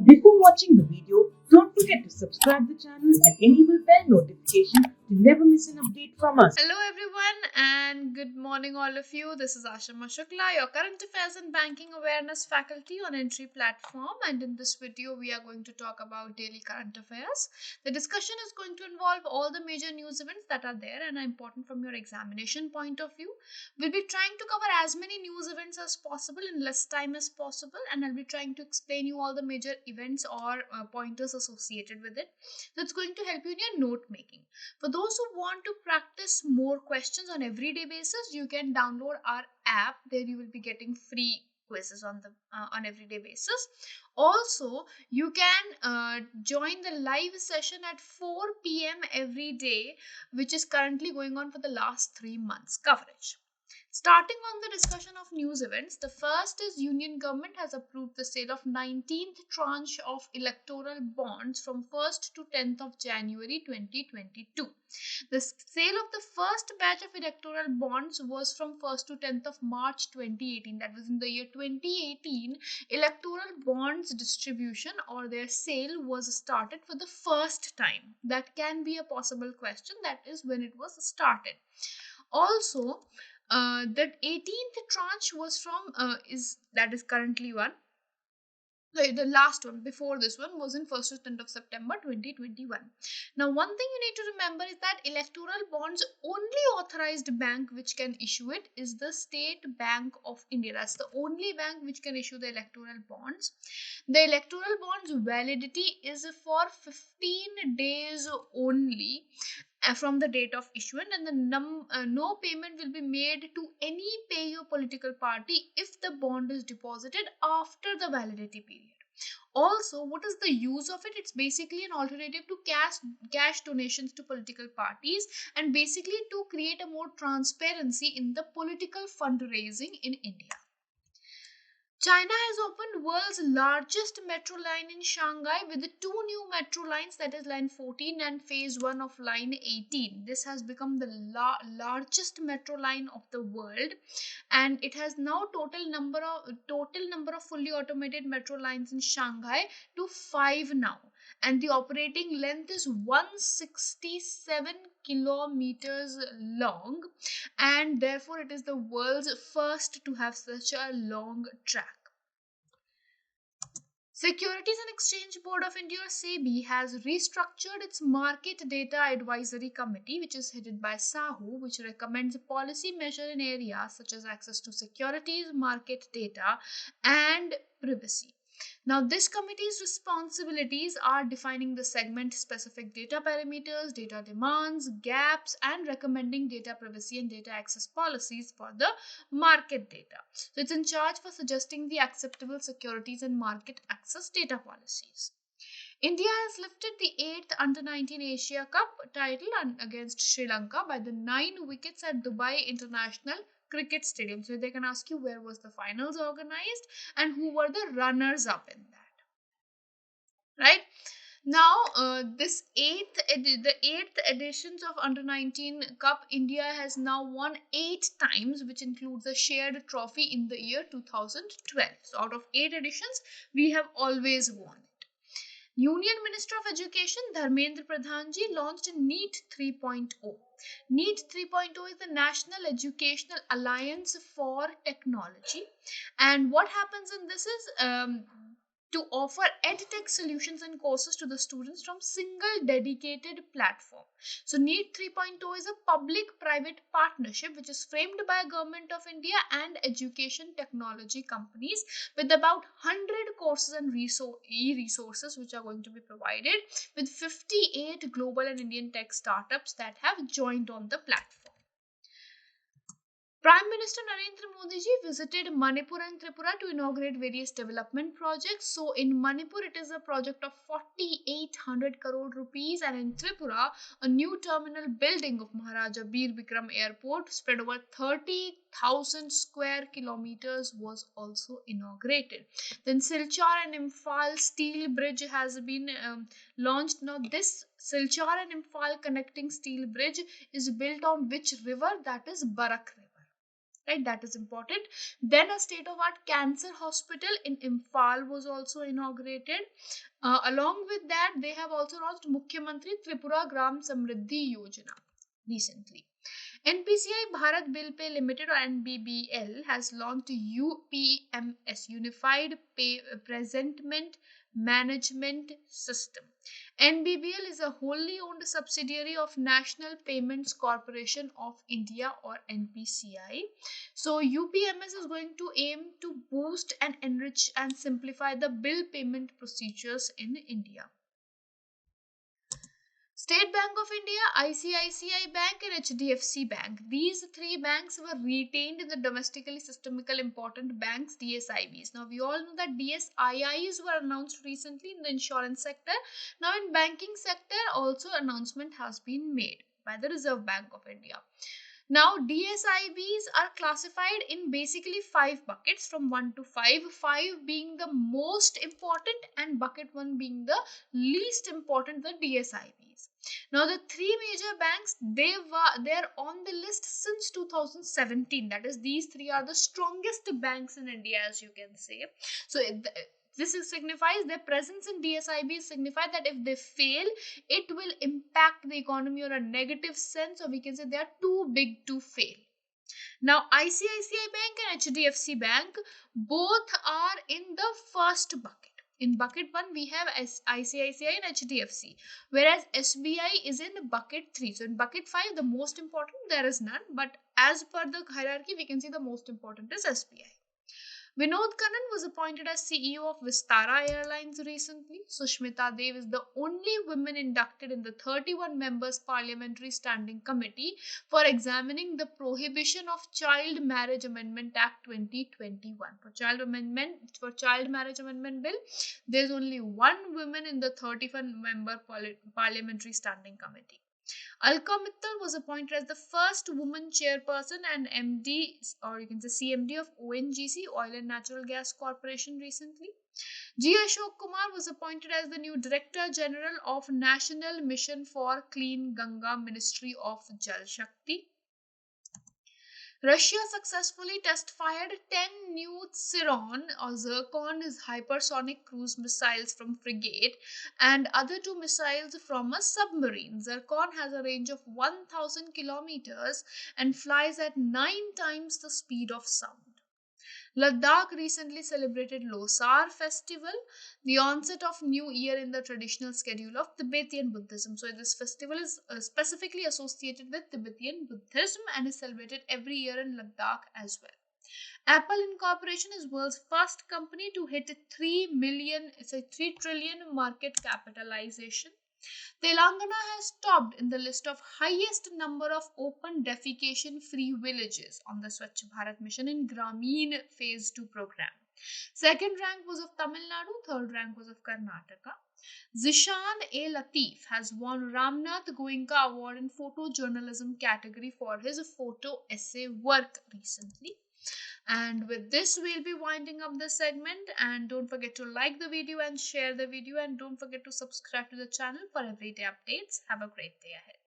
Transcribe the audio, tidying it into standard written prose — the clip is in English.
Before watching the video, don't forget to subscribe the channel and enable bell notification to never miss an update from us. Hello everyone and good morning all of you. This is Ashama Shukla, your current affairs and banking awareness faculty on Entri platform, and in this video we are going to talk about daily current affairs. The discussion is going to involve all the major news events that are there and are important from your examination point of view. We'll be trying to cover as many news events as possible in less time as possible, and I'll be trying to explain you all the major events or pointers associated with it. So it's going to help you in your note making. For those who want to practice more questions on everyday basis, you can download our app. There you will be getting free quizzes on everyday basis. Also, you can join the live session at 4 p.m. every day, which is currently going on for the last 3 months coverage. Starting on the discussion of news events, the first is Union Government has approved the sale of 19th tranche of electoral bonds from 1st to 10th of January 2022. The sale of the first batch of electoral bonds was from 1st to 10th of March 2018. That was in the year 2018. Electoral bonds distribution or their sale was started for the first time. That can be a possible question. That is when it was started. Also, that 18th tranche was from is currently one. The last one before this one was in 1st to 10th of September 2021. Now, one thing you need to remember is that electoral bonds only authorized bank which can issue it is the State Bank of India. That's the only bank which can issue the electoral bonds. The electoral bonds validity is for 15 days only from the date of issuance, and no payment will be made to any payer political party if the bond is deposited after the validity period. Also, what is the use of it? It's basically an alternative to cash donations to political parties, and basically to create a more transparency in the political fundraising in India. China has opened world's largest metro line in Shanghai with the 2 new metro lines, that is line 14 and phase 1 of line 18. This has become the largest metro line of the world, and it has now total number of fully automated metro lines in Shanghai to 5 now, and the operating length is 167 kilometers long, and therefore it is the world's first to have such a long track. Securities and Exchange Board of India, or SEBI, has restructured its Market Data Advisory Committee, which is headed by Sahu, which recommends policy measures in areas such as access to securities, market data, and privacy. Now, this committee's responsibilities are defining the segment-specific data parameters, data demands, gaps, and recommending data privacy and data access policies for the market data. So, it's in charge for suggesting the acceptable securities and market access data policies. India has lifted the 8th Under-19 Asia Cup title against Sri Lanka by the 9 wickets at Dubai International Cricket Stadium. So they can ask you where was the finals organized and who were the runners up in that. Right now, the 8th editions of Under-19 Cup, India has now won 8 times, which includes a shared trophy in the year 2012. So out of 8 editions, we have always won it. Union Minister of Education Dharmendra Pradhan ji launched NEET 3.0. NEET 3.0 is the National Educational Alliance for Technology, and what happens in this is to offer edtech solutions and courses to the students from single dedicated platform. So NEET 3.0 is a public-private partnership which is framed by Government of India and education technology companies with about 100 courses and e-resources which are going to be provided, with 58 global and Indian tech startups that have joined on the platform. Prime Minister Narendra Modi ji visited Manipur and Tripura to inaugurate various development projects. So in Manipur, it is a project of 4,800 crore rupees, and in Tripura, a new terminal building of Maharaja Bir Bikram Airport spread over 30,000 square kilometers was also inaugurated. Then Silchar and Imphal steel bridge has been launched. Now this Silchar and Imphal connecting steel bridge is built on which river? That is Barak River. right? That is important. Then a state-of-art cancer hospital in Imphal was also inaugurated. Along with that, they have also launched Mukhyamantri Tripura Gram Samriddhi Yojana recently. NPCI Bharat Bill Pay Limited or NBBL has launched UPMS Unified Pay Presentment Management System. NBBL is a wholly owned subsidiary of National Payments Corporation of India or NPCI. So UPMS is going to aim to boost and enrich and simplify the bill payment procedures in India. State Bank of India, ICICI Bank and HDFC Bank. These three banks were retained in the domestically systemically important banks, DSIBs. Now we all know that DSIIs were announced recently in the insurance sector. Now in banking sector also announcement has been made by the Reserve Bank of India. Now DSIBs are classified in basically 5 buckets from 1 to 5, 5 being the most important and bucket 1 being the least important, the DSIBs. Now the 3 major banks, they're on the list since 2017. That is, these 3 are the strongest banks in India, as you can say. So this signifies their presence in DSIB signify that if they fail, it will impact the economy on a negative sense, or we can say they are too big to fail. Now ICICI Bank and HDFC Bank both are in the first bucket. In bucket 1 we have ICICI and HDFC, whereas SBI is in bucket 3. So in bucket 5 the most important, there is none, but as per the hierarchy we can see the most important is SBI. Vinod Khanna was appointed as CEO of Vistara Airlines recently. Sushmita Dev is the only woman inducted in the 31 members Parliamentary Standing Committee for examining the prohibition of Child Marriage Amendment Act 2021. For Child Marriage Amendment Bill, there is only one woman in the 31 member Parliamentary Standing Committee. Alka Mittal was appointed as the first woman chairperson and MD, or you can say CMD of ONGC, Oil and Natural Gas Corporation recently. G. Ashok Kumar was appointed as the new Director General of National Mission for Clean Ganga, Ministry of Jal Shakti. Russia successfully test-fired 10 new Tsirkon or Zircon hypersonic cruise missiles from frigate and other 2 missiles from a submarine. Zircon has a range of 1,000 kilometers and flies at 9 times the speed of sound. Ladakh recently celebrated Losar festival, the onset of New Year in the traditional schedule of Tibetan Buddhism. So this festival is specifically associated with Tibetan Buddhism and is celebrated every year in Ladakh as well. Apple Incorporation is world's first company to hit 3 trillion market capitalization. Telangana has topped in the list of highest number of open defecation-free villages on the Swachh Bharat Mission in Grameen Phase 2 program. Second rank was of Tamil Nadu, third rank was of Karnataka. Zishan A. Latif has won Ramnath Goenka Award in photojournalism category for his photo essay work recently. And with this, we'll be winding up this segment, and don't forget to like the video and share the video, and don't forget to subscribe to the channel for everyday updates. Have a great day ahead.